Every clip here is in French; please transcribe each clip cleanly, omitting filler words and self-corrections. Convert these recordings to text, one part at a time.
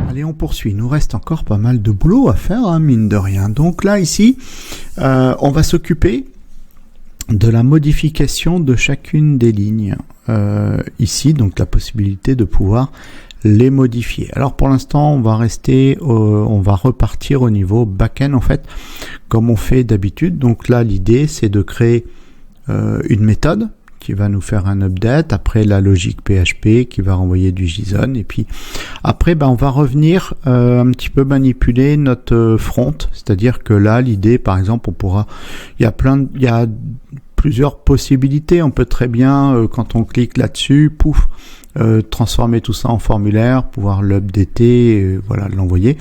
Allez, on poursuit. Il nous reste encore pas mal de boulot à faire, hein, mine de rien. Donc là, ici, on va s'occuper de la modification de chacune des lignes. Ici, donc la possibilité de pouvoir les modifier. Alors pour l'instant, on va repartir au niveau back-end en fait, comme on fait d'habitude. Donc là, l'idée, c'est de créer une méthode qui va nous faire un update, après la logique PHP qui va renvoyer du JSON, et puis après on va revenir un petit peu manipuler notre front, c'est-à-dire que là l'idée par exemple il y a plusieurs possibilités, on peut très bien quand on clique là-dessus, transformer tout ça en formulaire, pouvoir l'updater, l'envoyer,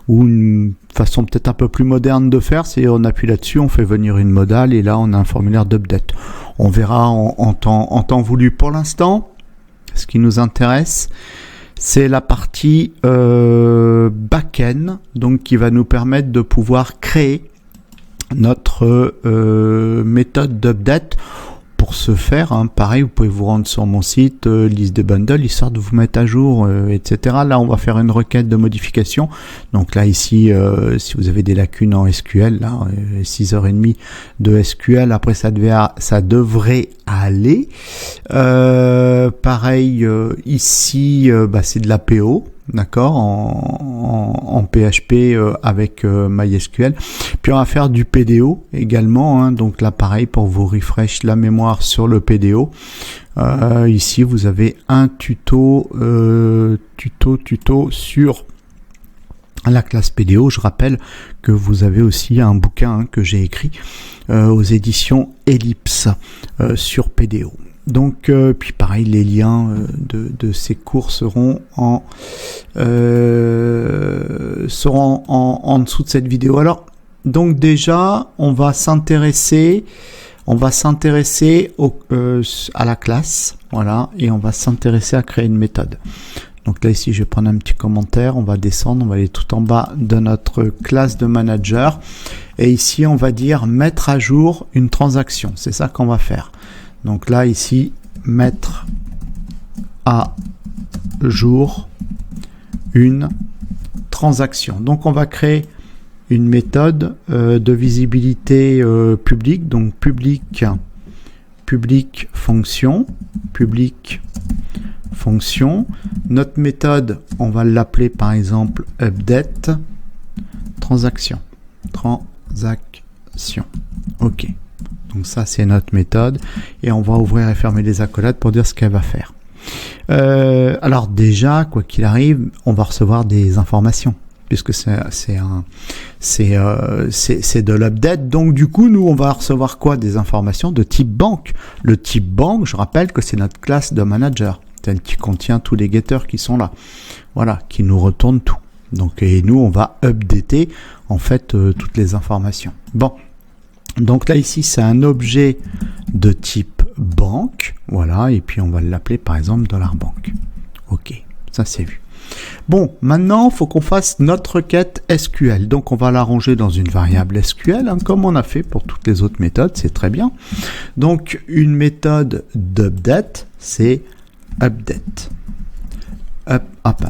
ou une façon peut-être un peu plus moderne de faire, c'est on appuie là-dessus, on fait venir une modale et là on a un formulaire d'update. On verra en temps voulu. Pour l'instant, ce qui nous intéresse, c'est la partie back-end, donc qui va nous permettre de pouvoir créer notre méthode d'update. Pour ce faire, pareil, vous pouvez vous rendre sur mon site, liste des bundles, histoire de vous mettre à jour, etc. Là, on va faire une requête de modification. Donc là, ici, si vous avez des lacunes en SQL, là, 6h30 de SQL, après ça devrait aller. Pareil, ici, c'est de l'APO. D'accord, en PHP avec MySQL. Puis on va faire du PDO également, donc là pareil pour vous refresh la mémoire sur le PDO. Ici vous avez un tuto sur la classe PDO. Je rappelle que vous avez aussi un bouquin que j'ai écrit aux éditions Ellipse sur PDO. Donc, puis pareil, les liens de ces cours seront en dessous de cette vidéo. Alors, donc déjà, on va s'intéresser à la classe, voilà, et on va s'intéresser à créer une méthode. Donc là, ici, je vais prendre un petit commentaire, on va descendre, on va aller tout en bas de notre classe de manager, et ici, on va dire mettre à jour une transaction. C'est ça qu'on va faire. Donc là, ici, mettre à jour une transaction. Donc, on va créer une méthode de visibilité publique. Donc, public fonction. Notre méthode, on va l'appeler par exemple update transaction. OK. Donc ça, c'est notre méthode. Et on va ouvrir et fermer les accolades pour dire ce qu'elle va faire. Alors déjà, quoi qu'il arrive, on va recevoir des informations. Puisque c'est de l'update. Donc du coup, nous, on va recevoir quoi? Des informations de type banque. Le type banque, je rappelle que c'est notre classe de manager. Celle qui contient tous les getters qui sont là. Voilà, qui nous retourne tout. Donc, et nous, on va updater, en fait, toutes les informations. Bon. Donc là, ici, c'est un objet de type banque. Voilà. Et puis, on va l'appeler, par exemple, $bank. OK. Ça, c'est vu. Bon, maintenant, il faut qu'on fasse notre requête SQL. Donc, on va la ranger dans une variable SQL, comme on a fait pour toutes les autres méthodes. C'est très bien. Donc, une méthode d'update, c'est update.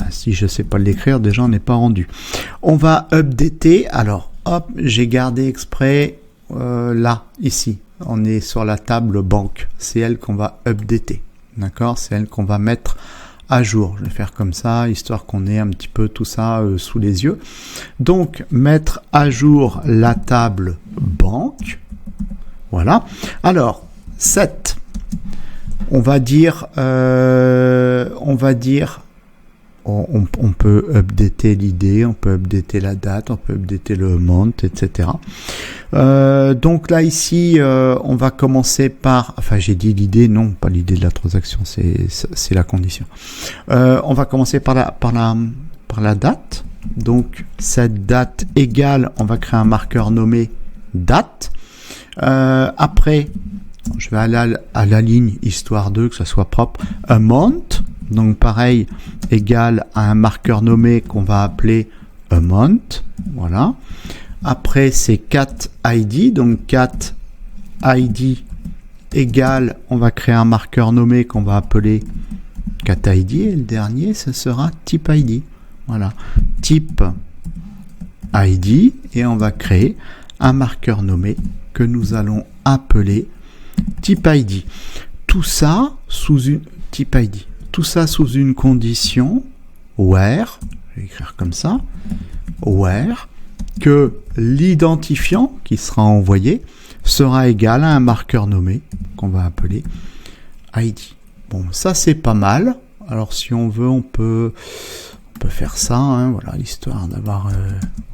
Si je ne sais pas l'écrire, déjà, on n'est pas rendu. On va updater. Alors, hop, j'ai gardé exprès... là, ici, on est sur la table banque. C'est elle qu'on va updater. D'accord? C'est elle qu'on va mettre à jour. Je vais faire comme ça, histoire qu'on ait un petit peu tout ça sous les yeux. Donc, mettre à jour la table banque. Voilà. Alors, set. On va dire on peut updater l'idée, on peut updater la date, on peut updater le month, etc. Donc là, ici, on va commencer par... Enfin, j'ai dit l'idée, non, pas l'idée de la transaction, c'est la condition. On va commencer par la date. Donc, cette date égale, on va créer un marqueur nommé date. Après, je vais aller à la ligne, histoire que ça soit propre. Amount. Donc pareil, égal à un marqueur nommé qu'on va appeler amount. Voilà. Après, c'est cat ID. Donc cat ID égale, on va créer un marqueur nommé qu'on va appeler cat ID. Et le dernier, ce sera type ID. voilà, type ID, et on va créer un marqueur nommé que nous allons appeler type ID. Tout ça sous une type ID. Tout ça sous une condition where, je vais écrire comme ça, where, que l'identifiant qui sera envoyé sera égal à un marqueur nommé qu'on va appeler ID. Bon, ça c'est pas mal. Alors si on veut, on peut faire ça, hein, voilà, histoire d'avoir...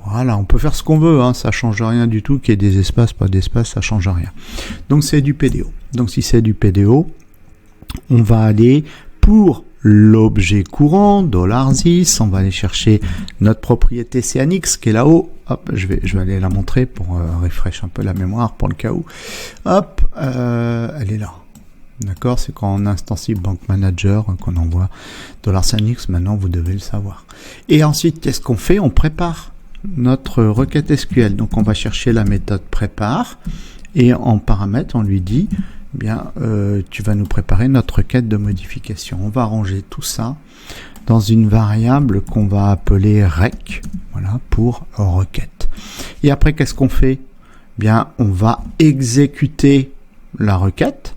voilà, on peut faire ce qu'on veut, hein, ça change rien du tout, qu'il y ait des espaces, pas d'espace, ça change rien. Donc c'est du PDO. Donc si c'est du PDO, on va aller pour l'objet courant, $this, on va aller chercher notre propriété CNX qui est là-haut. Hop, je vais aller la montrer pour refresh un peu la mémoire pour le cas où. Hop, elle est là. D'accord, c'est quand on instancie Bank Manager qu'on envoie $CNX, maintenant vous devez le savoir. Et ensuite, qu'est-ce qu'on fait? On prépare notre requête SQL. Donc on va chercher la méthode prépare et en paramètre, on lui dit bien, tu vas nous préparer notre requête de modification. On va ranger tout ça dans une variable qu'on va appeler rec, voilà, pour requête. Et après, qu'est-ce qu'on fait? Bien, on va exécuter la requête.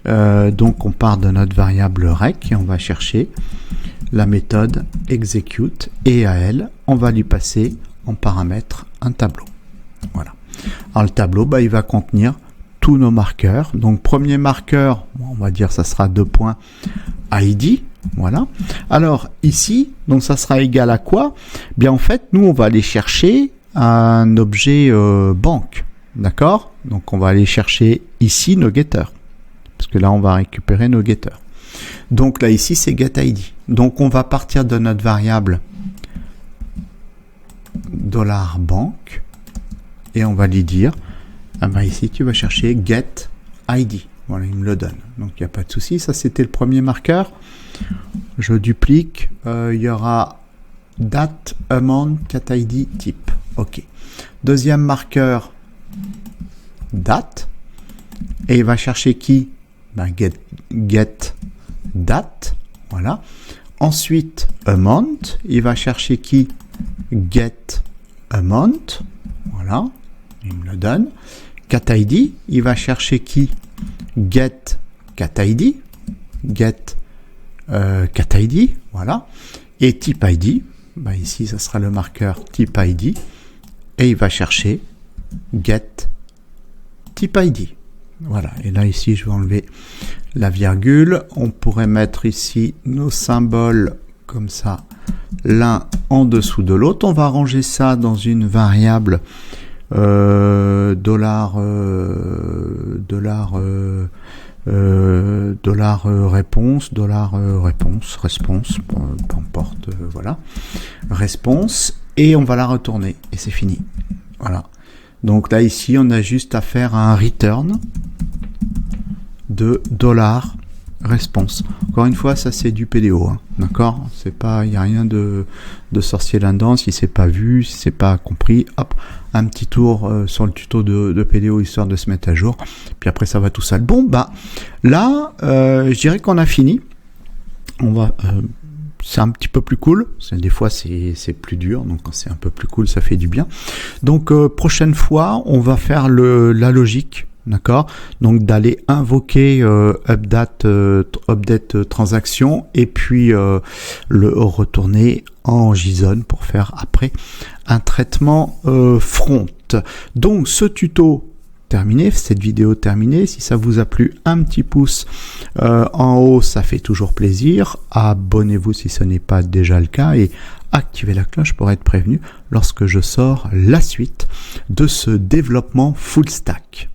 Donc, on part de notre variable rec et on va chercher la méthode execute et à elle, on va lui passer en paramètre un tableau. Voilà. Alors, le tableau, bah, il va contenir tous nos marqueurs. Donc premier marqueur, on va dire ça sera $ID, voilà. Alors ici, donc ça sera égal à quoi? Bien en fait, nous on va aller chercher un objet banque, d'accord? Donc on va aller chercher ici nos getters, parce que là on va récupérer nos getters. Donc là ici c'est getID. Donc on va partir de notre variable $banque et on va lui dire ah ben ici, tu vas chercher getID. Voilà, il me le donne. Donc, il n'y a pas de souci. Ça, c'était le premier marqueur. Je duplique. Il y aura date, amount, getID, type. OK. Deuxième marqueur, date. Et il va chercher qui? Ben, get date. Voilà. Ensuite, amount. Il va chercher qui? Get amount. Voilà. Il me le donne. getID, il va chercher qui? Get getID, getID, voilà. Et type ID, bah ici ça sera le marqueur type ID, et il va chercher get type ID. Voilà, et là ici je vais enlever la virgule. On pourrait mettre ici nos symboles comme ça, l'un en dessous de l'autre. On va ranger ça dans une variable réponse, response, peu importe, voilà, response, et on va la retourner, et c'est fini. Voilà. Donc là, ici, on a juste à faire un return de $response. Encore une fois, ça c'est du PDO, hein, d'accord? C'est pas, il n'y a rien de sorcier là-dedans. Si c'est pas vu, si c'est pas compris, hop, un petit tour sur le tuto de PDO histoire de se mettre à jour. Puis après, ça va tout seul. Bon, bah là, je dirais qu'on a fini. On va, c'est un petit peu plus cool. Des fois, c'est plus dur, donc quand c'est un peu plus cool, ça fait du bien. Donc prochaine fois, on va faire la logique. D'accord, donc d'aller invoquer update transaction et puis le retourner en JSON pour faire après un traitement front. Donc ce tuto terminé, cette vidéo terminée. Si ça vous a plu, un petit pouce en haut, ça fait toujours plaisir. Abonnez-vous si ce n'est pas déjà le cas et activez la cloche pour être prévenu lorsque je sors la suite de ce développement full stack.